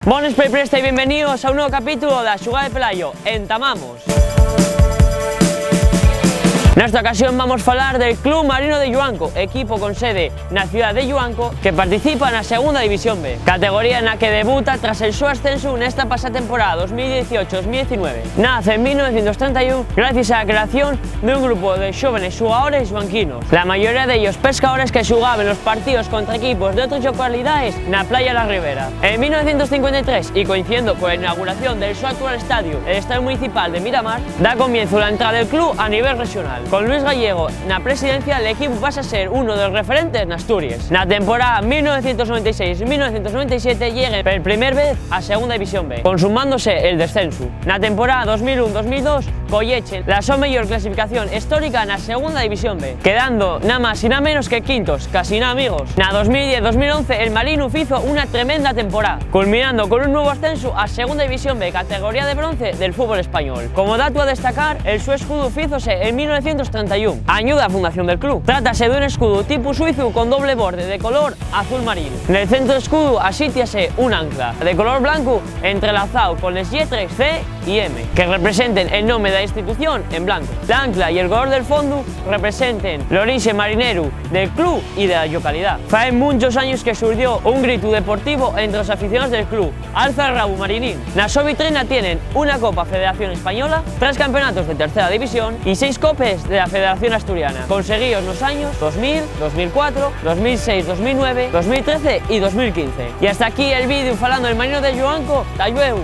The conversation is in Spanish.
Bones Presta y bienvenidos a un nuevo capítulo de A Xugada de Pelayo. Entamamos. Nesta ocasión vamos a hablar del Club Marino de Lluanco, equipo con sede na cidade de Lluanco que participa na Segunda División B, categoría na que debuta tras el seu ascenso nesta pasada temporada 2018-2019. Nace en 1931 gracias a la creación de un grupo de jóvenes jugadores lluanquinos, la mayoría de ellos pescadores que jugaban los partidos contra equipos de otras localidades na playa La Ribera. En 1953, y coincidiendo con la inauguración del su actual estadio, el Estadio Municipal de Miramar, da comienzo la entrada del club a nivel regional. Con Luis Gallego na presidencia, el equipo pasa a ser uno de los referentes en Asturias. Na temporada 1996-1997 llega por primera vez a Segunda División B, consumándose el descenso. Na temporada 2001-2002 colleche la súa mellor clasificación histórica na Segunda División B, quedando nada más y nada menos que quintos, casi nada amigos. Na 2010-2011 el Marino hizo una tremenda temporada, culminando con un nuevo ascenso a Segunda División B, categoría de bronce del fútbol español. Como dato a destacar, el su escudo fízose en 1931, año da fundación del club. Trátase de un escudo tipo suizo con doble borde de color azul marino. En el centro del escudo asítiase un ancla de color blanco entrelazado con las letras C y M, que representen el nombre de la institución en blanco. La ancla y el color del fondo representen el origen marinero del club y de la localidad. Fue muchos años que surgió un grito deportivo entre los aficionados del club: alza el rabo marinín. Na su vitrina tienen una Copa Federación Española, 3 campeonatos de tercera división y 6 copes de la Federación Asturiana, conseguidos los años 2000, 2004, 2006, 2009, 2013 y 2015. Y hasta aquí el vídeo falando del Marino de Lluanco. ¡Ta llueu!